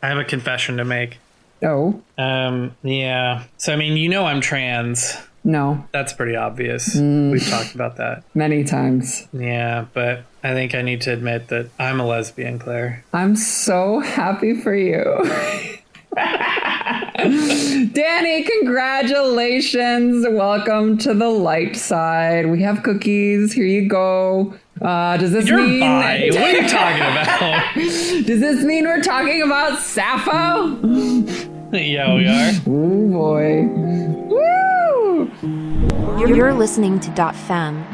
I have a confession to make. Oh. Yeah. So, I mean, I'm trans. No. That's pretty obvious. We've talked about that. Many times. Yeah, but I think I need to admit that I'm a lesbian, Claire. I'm so happy for you. Dany, congratulations. Welcome to the light side. We have cookies. Here you go. Does this mean... What are you talking about? Does this mean we're talking about Sappho? Yeah, we are. Ooh, boy. Woo! You're listening to Dot Femme.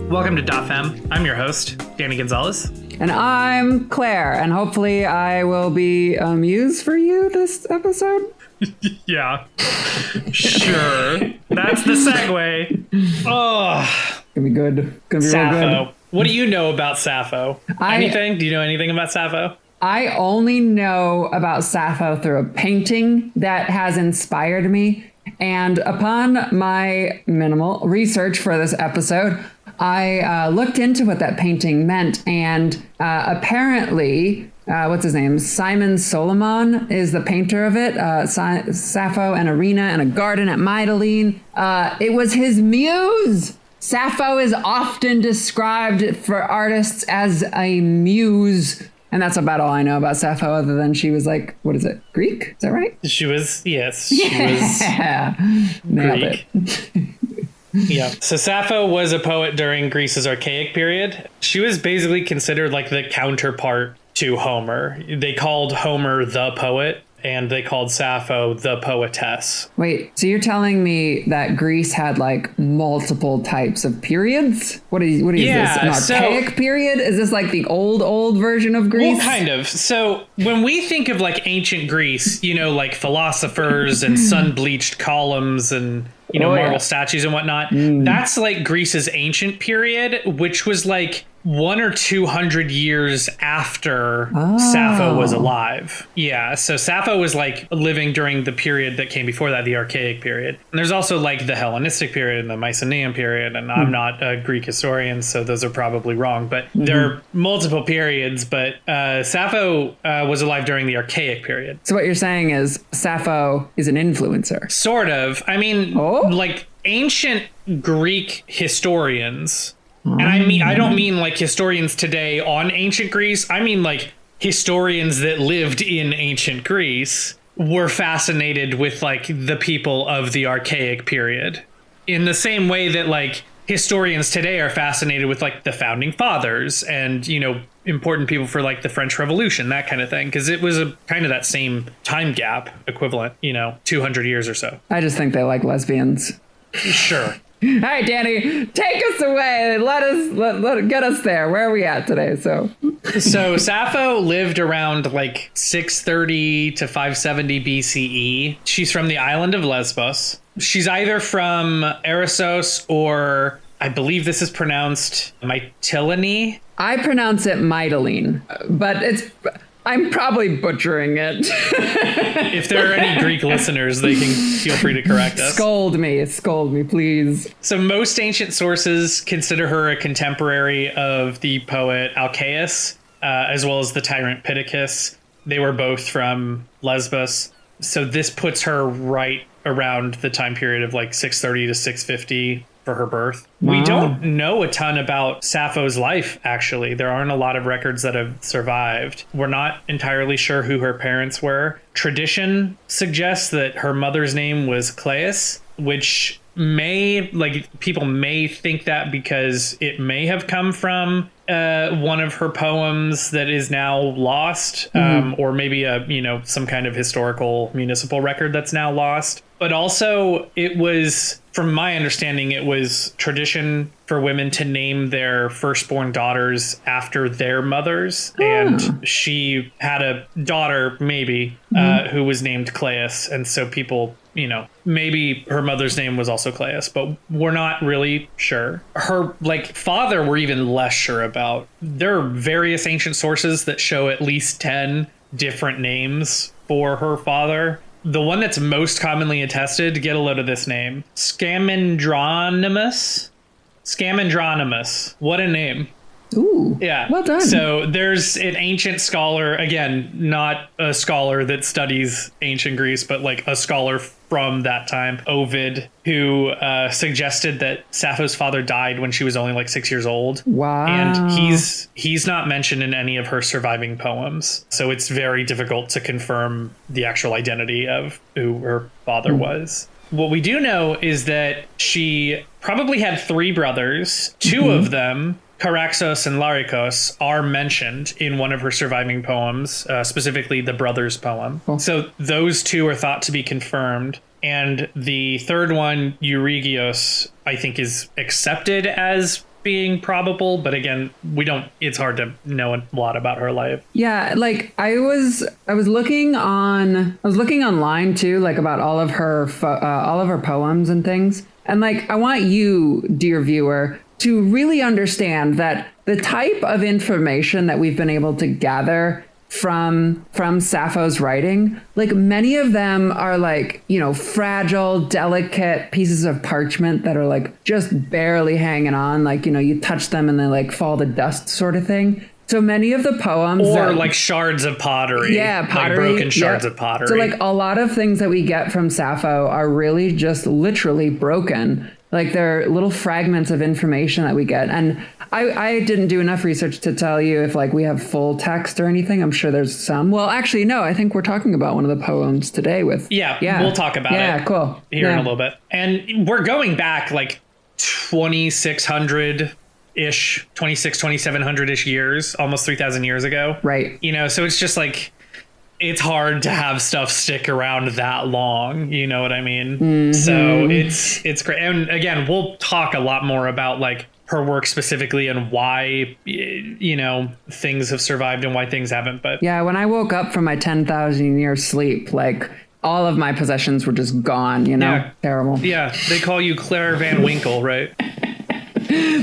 Welcome to Dot Femme. I'm your host, Dany Gonzalez. And I'm Claire, and hopefully I will be used for you this episode. Yeah. Sure. That's the segue. Oh. Gonna be good. Gonna be Sappho. real good. What do you know about Sappho? Anything? Do you know anything about Sappho? I only know about Sappho through a painting that has inspired me. And upon my minimal research for this episode, I looked into what that painting meant. And apparently, what's his name? Simon Solomon is the painter of it. Sappho, an arena and a garden at Mytilene. It was his muse. Sappho is often described for artists as a muse. And that's about all I know about Sappho, other than she was like, what is it, Greek? Is that right? She was, yes. Yeah. She was Nailed Greek. it. Yeah. So Sappho was a poet during Greece's Archaic period. She was basically considered like the counterpart to Homer. They called Homer the poet, and they called Sappho the poetess. Wait, so you're telling me that Greece had like multiple types of periods? What is this? An archaic period? Is this like the old version of Greece? Well, kind of. So when we think of like ancient Greece, like philosophers and sun-bleached columns and marble statues and whatnot, that's like Greece's ancient period, which was like 100 or 200 years after Sappho was alive. Yeah, so Sappho was like living during the period that came before that, the Archaic period. And there's also like the Hellenistic period and the Mycenaean period, and I'm not a Greek historian, so those are probably wrong, but there are multiple periods, but Sappho was alive during the Archaic period. So what you're saying is Sappho is an influencer? Sort of. I mean, like ancient Greek historians... And I don't mean like historians today on ancient Greece. I mean like historians that lived in ancient Greece were fascinated with like the people of the Archaic period in the same way that like historians today are fascinated with like the founding fathers and, important people for like the French Revolution, that kind of thing. Because it was a kind of that same time gap equivalent, 200 years or so. I just think they like lesbians. Sure. All right, Dany, take us away. Get us there. Where are we at today? So Sappho lived around like 630 to 570 BCE. She's from the island of Lesbos. She's either from Erissos or I believe this is pronounced Mytilene. I pronounce it Mytilene, but I'm probably butchering it. If there are any Greek listeners, they can feel free to correct us. Scold me, please. So most ancient sources consider her a contemporary of the poet Alcaeus, as well as the tyrant Pittacus. They were both from Lesbos. So this puts her right around the time period of like 630 to 650 for her birth. Wow. We don't know a ton about Sappho's life, actually. There aren't a lot of records that have survived. We're not entirely sure who her parents were. Tradition suggests that her mother's name was Clais, which people may think that because it may have come from one of her poems that is now lost, or maybe some kind of historical municipal record that's now lost. But also it was, from my understanding, it was tradition for women to name their firstborn daughters after their mothers. And she had a daughter, maybe, who was named Clais. And so people, maybe her mother's name was also Clais, but we're not really sure. Her father we're even less sure about. There are various ancient sources that show at least 10 different names for her father. the one that's most commonly attested, get a load of this name, Scamandronymus. What a name. Ooh, yeah. Well done. So there's an ancient scholar, again, not a scholar that studies ancient Greece, but like a scholar from that time, Ovid, who suggested that Sappho's father died when she was only like 6 years old. Wow. And he's not mentioned in any of her surviving poems. So it's very difficult to confirm the actual identity of who her father was. What we do know is that she probably had 3 brothers. 2 of them, Charaxos and Lyricos, are mentioned in one of her surviving poems, specifically the brothers poem. Cool. So those 2 are thought to be confirmed. And the third one, Eurygios, I think is accepted as being probable, but again, it's hard to know a lot about her life. Yeah, like I was looking online too, like about all of her poems and things. And like I want you, dear viewer, to really understand that the type of information that we've been able to gather from Sappho's writing, like many of them are like, fragile, delicate pieces of parchment that are like just barely hanging on, like, you touch them and they like fall to dust sort of thing. So many of the poems or like shards of pottery. Yeah, pottery. Like broken shards of pottery. So like a lot of things that we get from Sappho are really just literally broken. Like they're little fragments of information that we get. And I didn't do enough research to tell you if like we have full text or anything. I'm sure there's some. Well, actually, no, I think we're talking about one of the poems today with. Yeah. We'll talk about it. Yeah, cool. Here in a little bit. And we're going back like 2,600-ish, 2,700-ish years, almost 3,000 years ago. Right. So it's just like, it's hard to have stuff stick around that long. You know what I mean? Mm-hmm. So it's great. And again, we'll talk a lot more about like her work specifically and why, things have survived and why things haven't. But yeah, when I woke up from my 10,000 year sleep, like all of my possessions were just gone, Yeah. Terrible. Yeah. They call you Claire Van Winkle, right?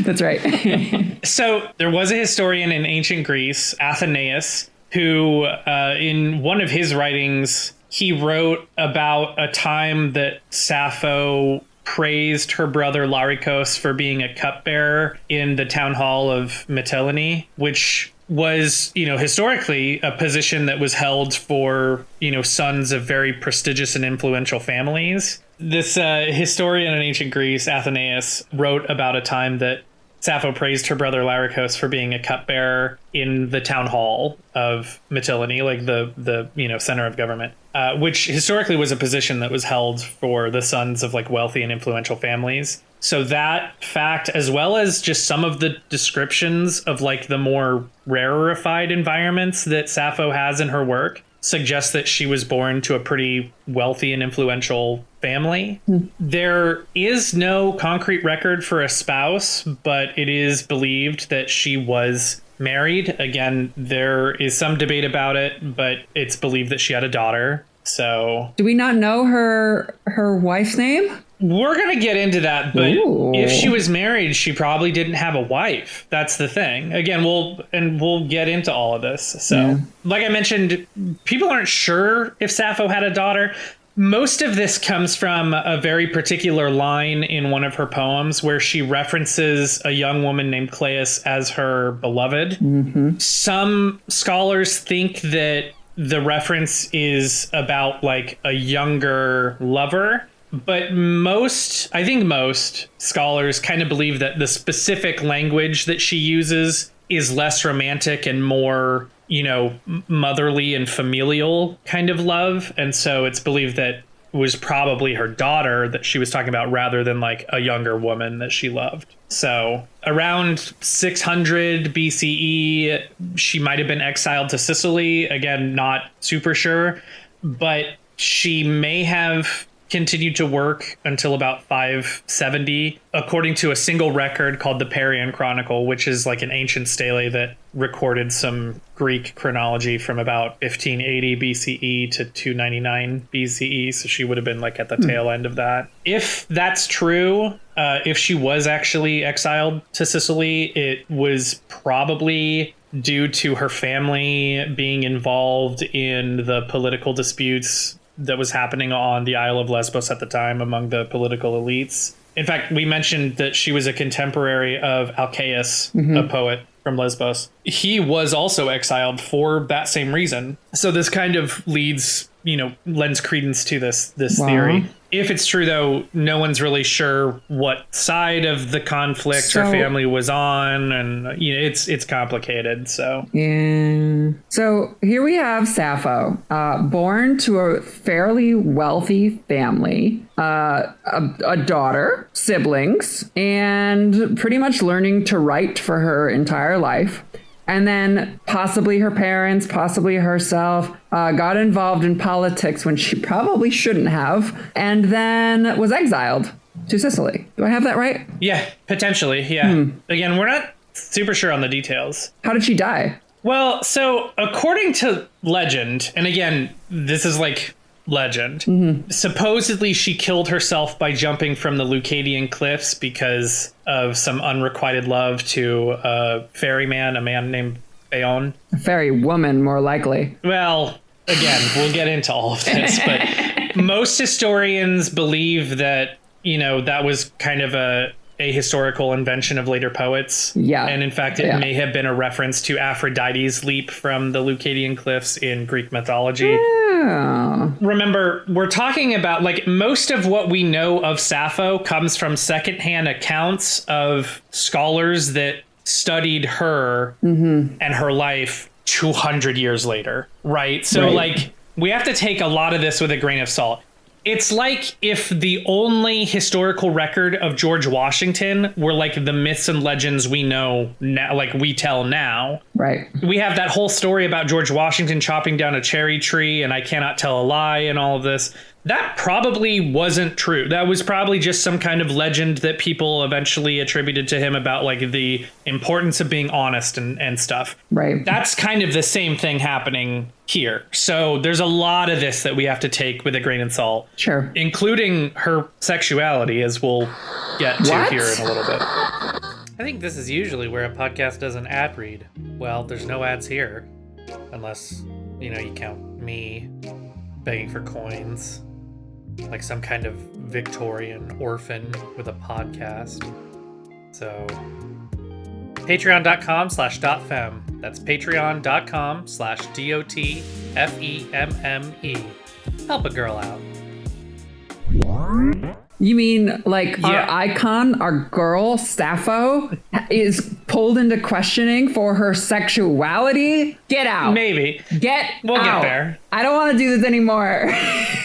That's right. So there was a historian in ancient Greece, Athenaeus, who in one of his writings, he wrote about a time that Sappho praised her brother Lyricos for being a cupbearer in the town hall of Mytilene, which was, historically a position that was held for, sons of very prestigious and influential families. This historian in ancient Greece, Athenaeus, wrote about a time that Sappho praised her brother Lyricos for being a cupbearer in the town hall of Mytilene, like the center of government, which historically was a position that was held for the sons of like wealthy and influential families. So that fact, as well as just some of the descriptions of like the more rarefied environments that Sappho has in her work, suggests that she was born to a pretty wealthy and influential family. There is no concrete record for a spouse, but it is believed that she was married. Again, there is some debate about it, but it's believed that she had a daughter. So do we not know her wife's name? We're going to get into that, but Ooh. If she was married, she probably didn't have a wife. That's the thing. Again, we'll get into all of this. So, Like I mentioned, people aren't sure if Sappho had a daughter. Most of this comes from a very particular line in one of her poems where she references a young woman named Cleis as her beloved. Mm-hmm. Some scholars think that the reference is about like a younger lover. But most scholars kind of believe that the specific language that she uses is less romantic and more, motherly and familial kind of love. And so it's believed that it was probably her daughter that she was talking about rather than like a younger woman that she loved. So around 600 BCE, she might have been exiled to Sicily. Again, not super sure, but she may have continued to work until about 570, according to a single record called the Parian Chronicle, which is like an ancient stele that recorded some Greek chronology from about 1580 BCE to 299 BCE. So she would have been like at the tail end of that. If that's true, if she was actually exiled to Sicily, it was probably due to her family being involved in the political disputes that was happening on the Isle of Lesbos at the time among the political elites. In fact, we mentioned that she was a contemporary of Alcaeus, a poet from Lesbos. He was also exiled for that same reason. So this kind of lends credence to this theory. If it's true, though, no one's really sure what side of the conflict her family was on, and it's complicated. So yeah. So here we have Sappho, born to a fairly wealthy family, a daughter, siblings, and pretty much learning to write for her entire life. And then possibly her parents, possibly herself, got involved in politics when she probably shouldn't have, and then was exiled to Sicily. Do I have that right? Yeah, potentially. Yeah. Again, we're not super sure on the details. How did she die? Well, so according to legend, and again, this is like legend, supposedly she killed herself by jumping from the Leucadian cliffs because of some unrequited love to a ferryman, a man named Phaon. A fairy woman, more likely. Well, again, we'll get into all of this, but most historians believe that, that was kind of a historical invention of later poets. Yeah. And in fact, it may have been a reference to Aphrodite's leap from the Leucadian cliffs in Greek mythology. Yeah. Remember, we're talking about most of what we know of Sappho comes from secondhand accounts of scholars that studied her and her life 200 years later, right? So we have to take a lot of this with a grain of salt. It's like if the only historical record of George Washington were the myths and legends we know now, we tell now. Right. We have that whole story about George Washington chopping down a cherry tree and I cannot tell a lie and all of this. That probably wasn't true. That was probably just some kind of legend that people eventually attributed to him about the importance of being honest and stuff. Right. That's kind of the same thing happening here. So there's a lot of this that we have to take with a grain of salt. Sure. Including her sexuality, as we'll get to here in a little bit. I think this is usually where a podcast does an ad read. Well, there's no ads here. Unless, you count me begging for coins. Like some kind of Victorian orphan with a podcast. So, patreon.com/dotfemme. That's patreon.com/DOTFEMME. Help a girl out. You mean our icon, our girl, Sappho, is pulled into questioning for her sexuality? Get out. Maybe. We'll get there. I don't want to do this anymore.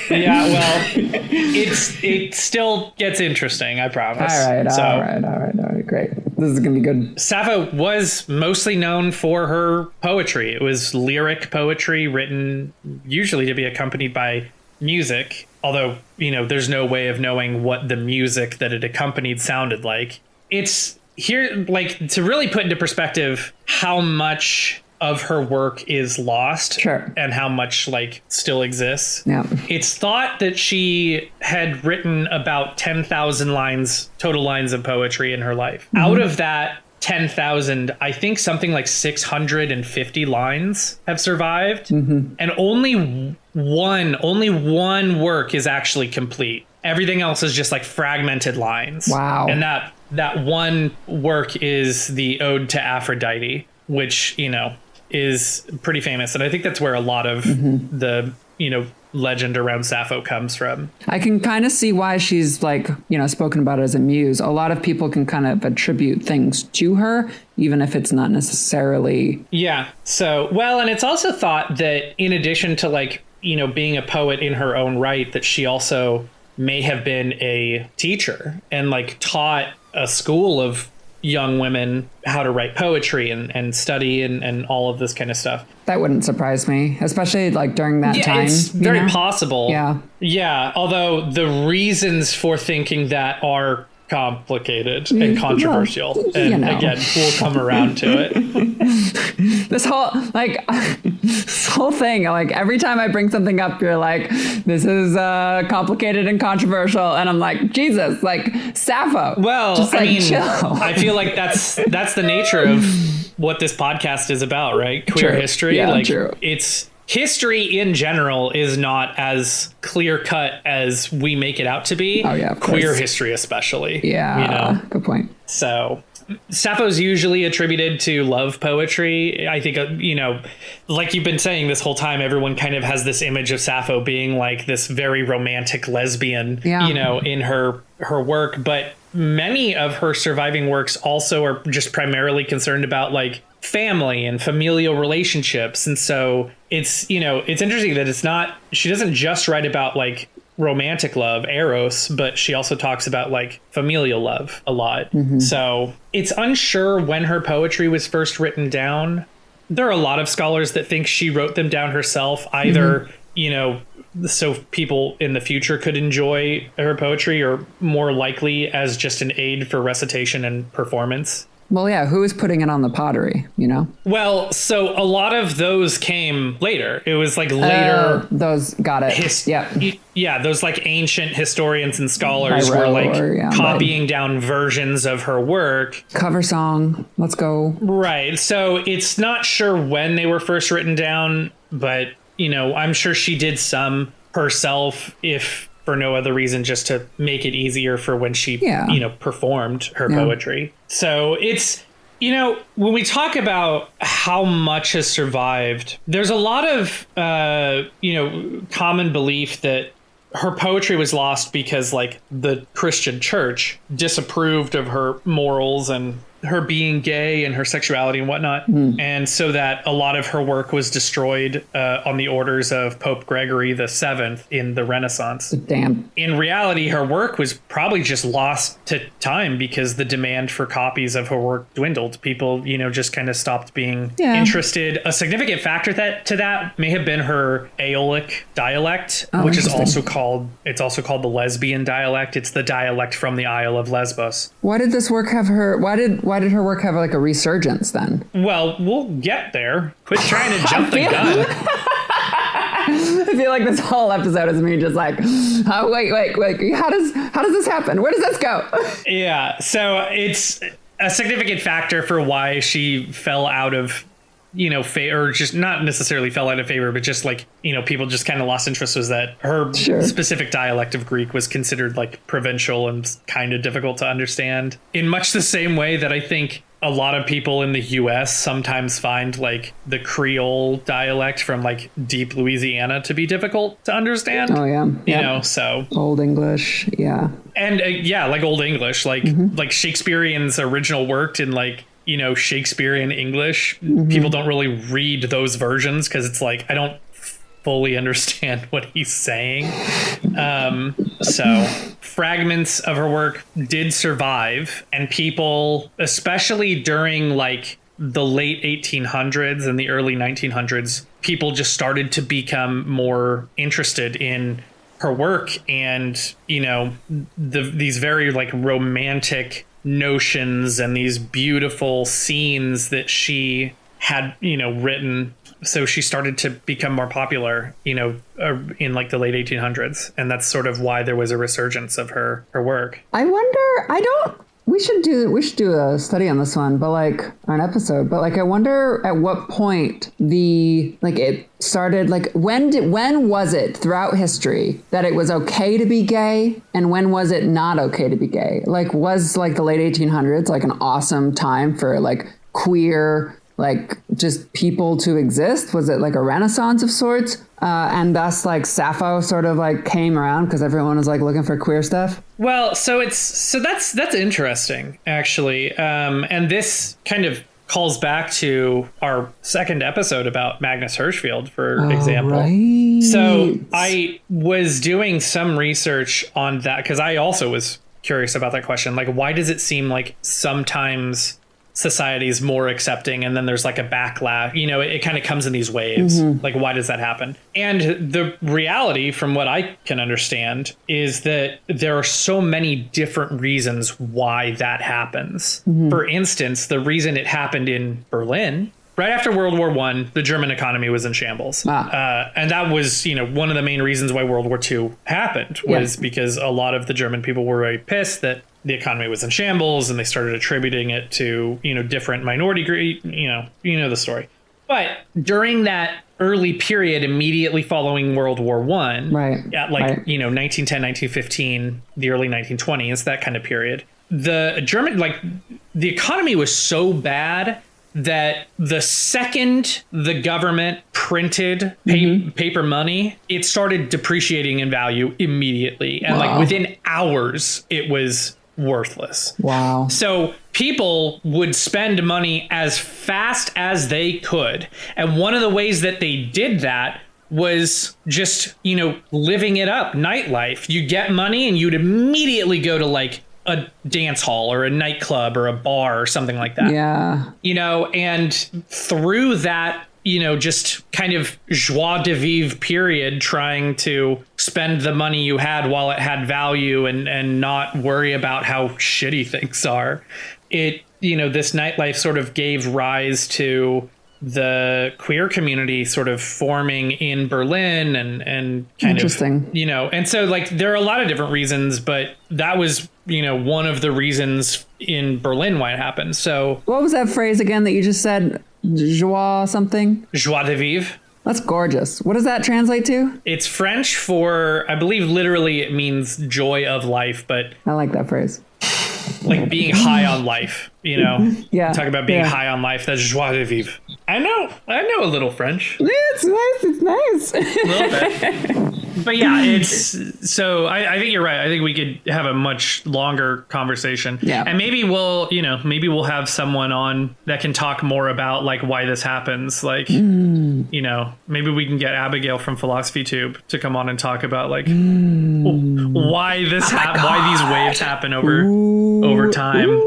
Yeah, well, it still gets interesting, I promise. All right, great. This is going to be good. Sappho was mostly known for her poetry. It was lyric poetry written usually to be accompanied by music. Although, there's no way of knowing what the music that it accompanied sounded like. It's here, to really put into perspective how much of her work is lost. Sure. And how much still exists. Yeah. It's thought that she had written about 10,000 total lines of poetry in her life. Out of that 10,000, I think something like 650 lines have survived. And only one work is actually complete. Everything else is just fragmented lines. Wow. And that one work is the Ode to Aphrodite, which, is pretty famous. And I think that's where a lot of the, legend around Sappho comes from. I can kind of see why she's spoken about as a muse. A lot of people can kind of attribute things to her, even if it's not necessarily. Yeah. So, and it's also thought that in addition to being a poet in her own right, that she also may have been a teacher and taught a school of young women how to write poetry and study and all of this kind of stuff. That wouldn't surprise me, especially during that time. It's very possible. Yeah. Yeah. Although the reasons for thinking that are complicated and controversial. And again, we'll come around to it. This whole thing, every time I bring something up, you're this is complicated and controversial. And I'm Jesus, Sappho. Well, just chill. I feel that's the nature of what this podcast is about, right? Queer history. True. It's history in general is not as clear cut as we make it out to be. Oh, yeah, of queer course. history, especially. Yeah. Good point. So Sappho's usually attributed to love poetry. I think, like you've been saying this whole time, everyone kind of has this image of Sappho being like this very romantic lesbian, in her work. But many of her surviving works also are just primarily concerned about like family and familial relationships. And so it's interesting that she doesn't just write about like romantic love, eros, but she also talks about like familial love a lot. So it's unsure when her poetry was first written down. There are a lot of scholars that think she wrote them down herself, either, so people in the future could enjoy her poetry, or more likely as just an aid for recitation and performance. Well, yeah, who is putting it on the pottery, Well, so a lot of those came later. It was like later. Those, got it. Yeah, those like ancient historians and scholars were like copying down versions of her work. Cover song, let's go. Right. So it's not sure when they were first written down, but, I'm sure she did some herself, if for no other reason, just to make it easier for when she, performed her poetry. So it's, when we talk about how much has survived, there's a lot of, common belief that her poetry was lost because like the Christian church disapproved of her morals and her being gay and her sexuality and whatnot. And so that a lot of her work was destroyed on the orders of Pope Gregory VII in the Renaissance. Damn. In reality, her work was probably just lost to time because the demand for copies of her work dwindled. People, just kind of stopped being interested. A significant factor to that may have been her Aeolic dialect, which is also called the Lesbian dialect. It's the dialect from the Isle of Lesbos. Why did this work have her? Why did her work have like a resurgence then? Well, we'll get there. Quit trying to jump the gun. I feel like this whole episode is me just like, oh, wait. How does this happen? Where does this go? Yeah. So it's a significant factor for why she fell out of, or just not necessarily fell out of favor, but just like, people just kind of lost interest, was that her specific dialect of Greek was considered like provincial and kind of difficult to understand, in much the same way that I think a lot of people in the US sometimes find like the Creole dialect from like deep Louisiana to be difficult to understand. Oh yeah. So Old English. Yeah. And like Old English, like Shakespearean's original work in like, Shakespearean English. People don't really read those versions because it's like, I don't fully understand what he's saying. So fragments of her work did survive, and people, especially during like the late 1800s and the early 1900s, people just started to become more interested in her work and, these very like romantic notions and these beautiful scenes that she had, written. So she started to become more popular, in like the late 1800s. And that's sort of why there was a resurgence of her work. I wonder, we should do a study on this one, but like, or an episode, but like, I wonder at what point it started, like when was it throughout history that it was okay to be gay, and when was it not okay to be gay? Like, was like the late 1800s like an awesome time for like queer, like just people to exist? Was it like a renaissance of sorts? And thus like Sappho sort of like came around because everyone was like looking for queer stuff? Well, that's interesting, actually. And this kind of calls back to our second episode about Magnus Hirschfeld, for example. Right. So I was doing some research on that because I also was curious about that question. Like, why does it seem like sometimes society is more accepting and then there's like a backlash, it kind of comes in these waves. Like, why does that happen? And the reality, from what I can understand, is that there are so many different reasons why that happens. For instance, the reason it happened in Berlin right after World War I, the German economy was in shambles. And that was, one of the main reasons why World War II happened, was because a lot of the German people were very pissed that the economy was in shambles, and they started attributing it to, different minority groups, the story. But during that early period immediately following World War One, at 1910, 1915, the early 1920s, that kind of period, the economy was so bad that the second the government printed paper money, it started depreciating in value immediately. And within hours, it was worthless. Wow. So people would spend money as fast as they could. And one of the ways that they did that was just, living it up, nightlife. You get money and you'd immediately go to a dance hall or a nightclub or a bar or something like that. Yeah. And through that, just kind of joie de vivre period, trying to spend the money you had while it had value and not worry about how shitty things are. It, this nightlife sort of gave rise to the queer community sort of forming in Berlin and kind Interesting. of, and so there are a lot of different reasons, but that was, one of the reasons in Berlin why it happened. So what was that phrase again that you just said? Joie something? Joie de vivre. That's gorgeous. What does that translate to? It's French for, I believe literally it means joy of life, but I like that phrase. Like being high on life, Yeah. Talk about being high on life. That's joie de vivre. I know a little French. It's nice. A little bit. But yeah, I think you're right. I think we could have a much longer conversation. Yeah. And maybe we'll have someone on that can talk more about why this happens. Maybe we can get Abigail from Philosophy Tube to come on and talk about why why these waves happen over time,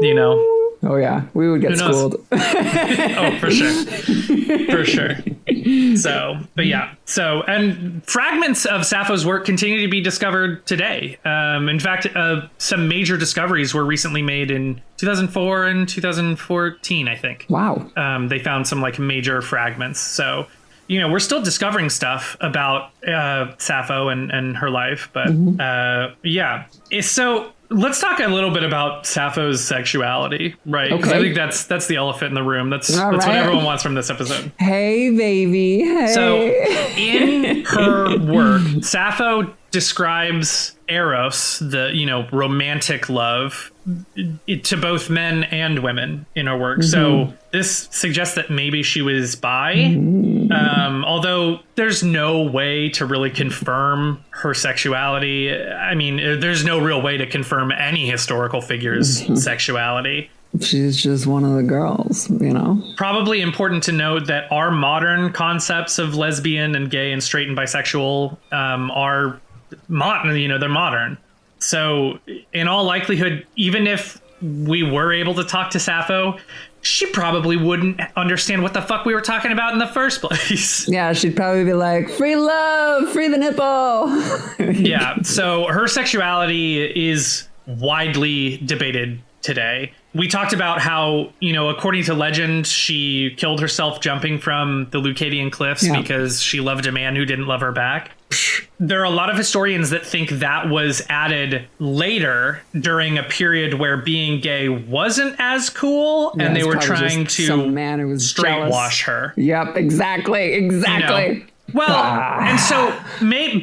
Oh yeah, we would get schooled. Oh, for sure. So, but yeah. So, and fragments of Sappho's work continue to be discovered today. In fact, some major discoveries were recently made in 2004 and 2014, I think. Wow. They found some major fragments. So, we're still discovering stuff about Sappho and her life. But yeah. So let's talk a little bit about Sappho's sexuality, right? Because I think that's the elephant in the room. That's what everyone wants from this episode. Hey, baby. Hey. So in her work, Sappho describes Eros, the romantic love, to both men and women in her work. So this suggests that maybe she was bi, although there's no way to really confirm her sexuality. I mean, there's no real way to confirm any historical figure's sexuality. She's just one of the girls, Probably important to note that our modern concepts of lesbian and gay and straight and bisexual are modern, they're modern. So in all likelihood, even if we were able to talk to Sappho, she probably wouldn't understand what the fuck we were talking about in the first place. Yeah, she'd probably be like, free love, free the nipple. Yeah, so her sexuality is widely debated today. We talked about how, according to legend, she killed herself jumping from the Leucadian cliffs because she loved a man who didn't love her back. There are a lot of historians that think that was added later during a period where being gay wasn't as cool, and they were trying to straightwash her. Yep, exactly. Well, and so,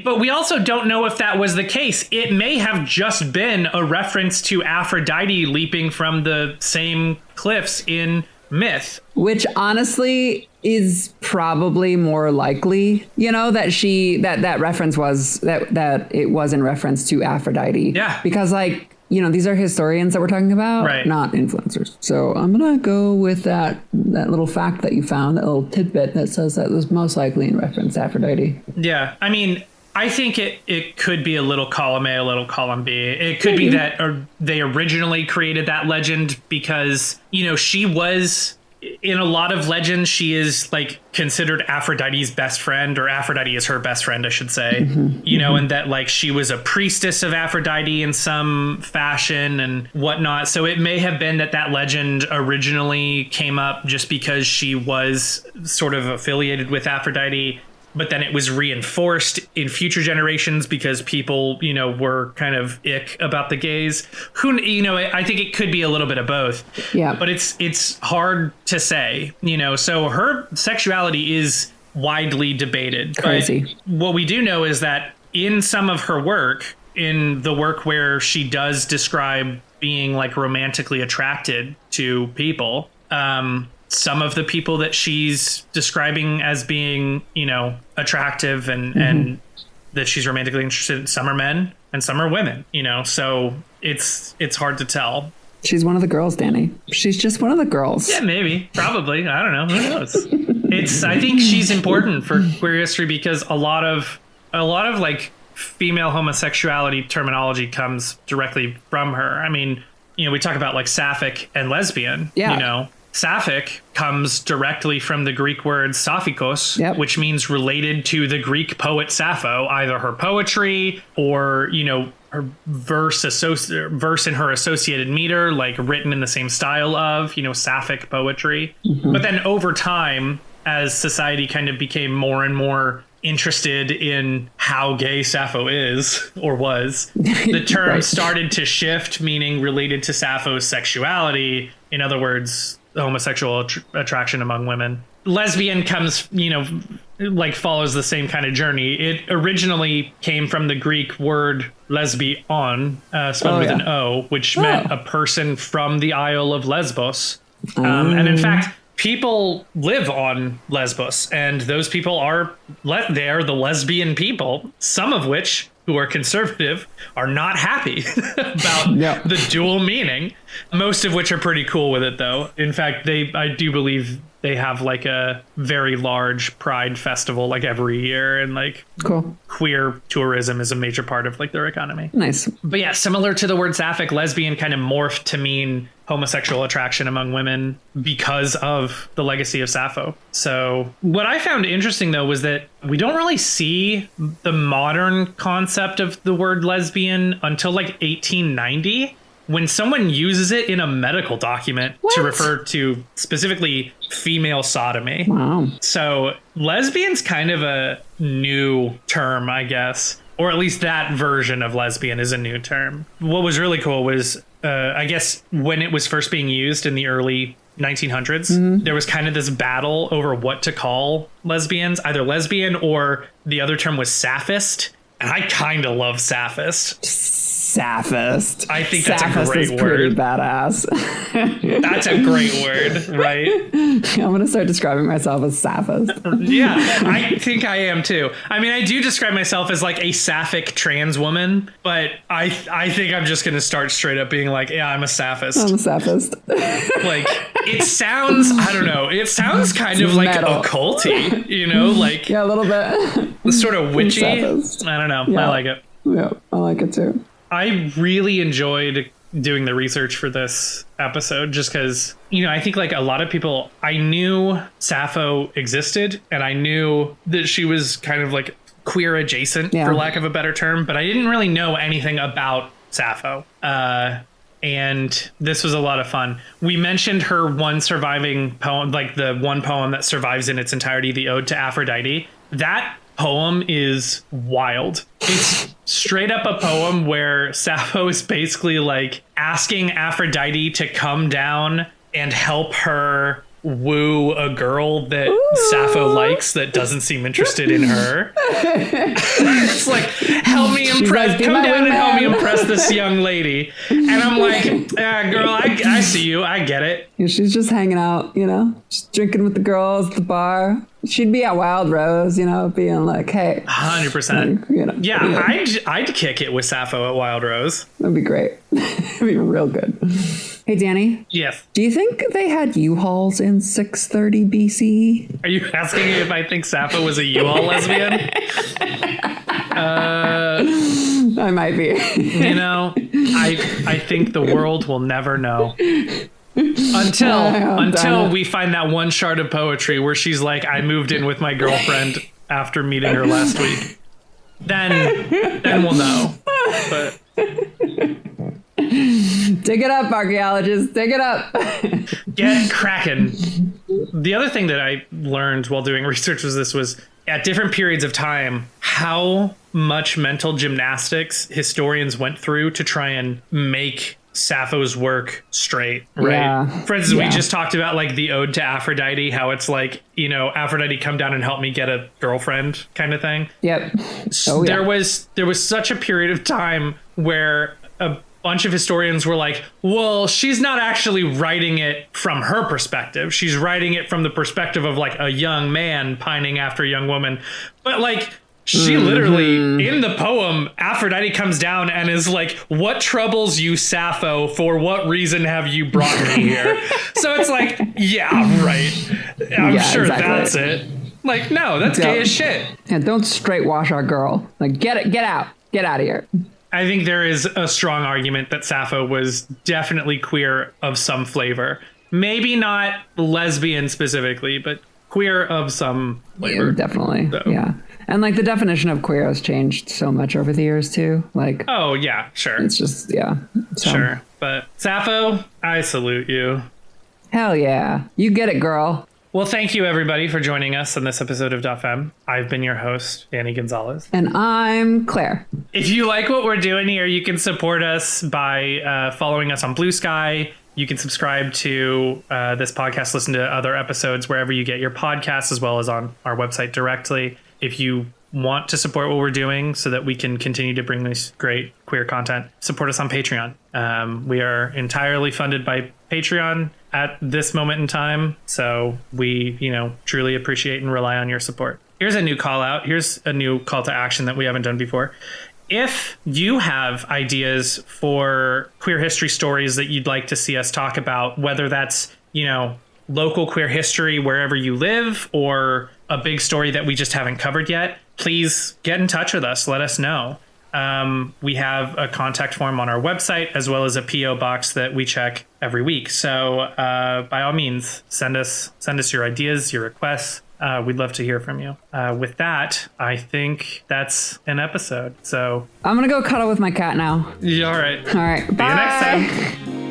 but we also don't know if that was the case. It may have just been a reference to Aphrodite leaping from the same cliffs in myth. Which honestly is probably more likely, that that reference was that it was in reference to Aphrodite. Yeah. Because these are historians that we're talking about, right, not influencers. So I'm going to go with that little fact that you found, that little tidbit that says that was most likely in reference to Aphrodite. Yeah. I mean, I think it could be a little column A, a little column B. It could be that they originally created that legend because, she was, in a lot of legends, she is considered Aphrodite's best friend, or Aphrodite is her best friend, I should say, and that she was a priestess of Aphrodite in some fashion and whatnot. So it may have been that legend originally came up just because she was sort of affiliated with Aphrodite. but then it was reinforced in future generations because people, were kind of ick about the gays. I think it could be a little bit of both. Yeah. But it's hard to say, so her sexuality is widely debated. Crazy. But what we do know is that in some of her work, in the work where she does describe being like romantically attracted to people, some of the people that she's describing as being, attractive and that she's romantically interested in, some are men and some are women, so it's hard to tell. She's one of the girls, Dany. She's just one of the girls. Yeah, maybe, probably. I don't know. Who knows? I think she's important for queer history because a lot of like female homosexuality terminology comes directly from her. I mean, we talk about like sapphic and lesbian, Sapphic comes directly from the Greek word sapphikos, which means related to the Greek poet Sappho, either her poetry or, her verse in her associated meter, like written in the same style of, sapphic poetry. But then over time, as society kind of became more and more interested in how gay Sappho is or was, the term started to shift, meaning related to Sappho's sexuality. In other words, homosexual attraction among women. Lesbian comes, follows the same kind of journey. It originally came from the Greek word lesbion, spelled with an O, which meant a person from the Isle of Lesbos. And in fact, people live on Lesbos, and those people they are the lesbian people, some of which, who are conservative, are not happy about the dual meaning. Most of which are pretty cool with it, though. In fact, I do believe they have like a very large pride festival like every year, and like cool. Queer tourism is a major part of like their economy. Nice. But yeah, similar to the word sapphic, lesbian kind of morphed to mean homosexual attraction among women because of the legacy of Sappho. So what I found interesting, though, was that we don't really see the modern concept of the word lesbian until like 1890, when someone uses it in a medical document to refer to specifically female sodomy. Wow. So lesbian's kind of a new term, I guess, or at least that version of lesbian is a new term. What was really cool was, I guess, when it was first being used in the early 1900s, there was kind of this battle over what to call lesbians, either lesbian or the other term was sappist. And I kind of love sappist. Sappist. I think that's Sappist a great is word. Pretty badass. That's a great word, right? I'm going to start describing myself as sappist. Yeah, I think I am too. I mean, I do describe myself as like a sapphic trans woman, but I think I'm just going to start straight up being like, yeah, I'm a sappist. I'm a sappist. Like, it sounds, I don't know, it sounds kind of like occulty, like yeah, a little bit. Sort of witchy. I don't know. Yeah. I like it. Yeah, I like it too. I really enjoyed doing the research for this episode just because, I think like a lot of people, I knew Sappho existed and I knew that she was kind of like queer adjacent, for lack of a better term, but I didn't really know anything about Sappho. And this was a lot of fun. We mentioned her one surviving poem, like the one poem that survives in its entirety, the Ode to Aphrodite. That poem is wild. It's straight up a poem where Sappho is basically like asking Aphrodite to come down and help her woo a girl that Sappho likes that doesn't seem interested in her. It's like, help me impress, come down and help me impress this young lady. And I'm like, girl, I see you, I get it. Yeah, she's just hanging out, just drinking with the girls at the bar. She'd be at Wild Rose, being like, hey. 100%. Yeah, I'd kick it with Sappho at Wild Rose. That'd be great. That'd be real good. Hey, Dany. Yes. Do you think they had U-Hauls in 630 BC? Are you asking me if I think Sappho was a U-Haul lesbian? I might be. I think the world will never know. Until we find that one shard of poetry where she's like, I moved in with my girlfriend after meeting her last week. Then we'll know. But dig it up, archaeologists. Dig it up. Get cracking. The other thing that I learned while doing research was at different periods of time, how much mental gymnastics historians went through to try and make Sappho's work straight, right? Yeah. For instance, we just talked about like the ode to Aphrodite, how it's like, you know, Aphrodite, come down and help me get a girlfriend kind of thing. Yep. Oh, there was such a period of time where a bunch of historians were like, well, she's not actually writing it from her perspective. She's writing it from the perspective of like a young man pining after a young woman. But like, she literally, in the poem, Aphrodite comes down and is like, what troubles you, Sappho? For what reason have you brought me here? So it's like, yeah, right. I'm sure that's it. Like, no, that's gay as shit. Yeah, don't straight wash our girl. Like, get out of here. I think there is a strong argument that Sappho was definitely queer of some flavor. Maybe not lesbian specifically, but queer of some flavor. Yeah, definitely. So. Yeah. And like the definition of queer has changed so much over the years too. Like, oh yeah, sure. It's just, yeah. So. Sure. But Sappho, I salute you. Hell yeah. You get it, girl. Well, thank you everybody for joining us on this episode of Dot Femme. I've been your host, Dany Gonzalez. And I'm Claire. If you like what we're doing here, you can support us by following us on Blue Sky. You can subscribe to this podcast, listen to other episodes wherever you get your podcasts, as well as on our website directly. If you want to support what we're doing so that we can continue to bring this great queer content, support us on Patreon. We are entirely funded by Patreon at this moment in time. So we, truly appreciate and rely on your support. Here's a new call out. Here's a new call to action that we haven't done before. If you have ideas for queer history stories that you'd like to see us talk about, whether that's, local queer history wherever you live or a big story that we just haven't covered yet, please get in touch with us. Let us know. We have a contact form on our website as well as a PO box that we check every week. So by all means, send us your ideas, your requests. We'd love to hear from you. With that, I think that's an episode. So I'm going to go cuddle with my cat now. Yeah, all right. All right. Bye. Bye. See you next time.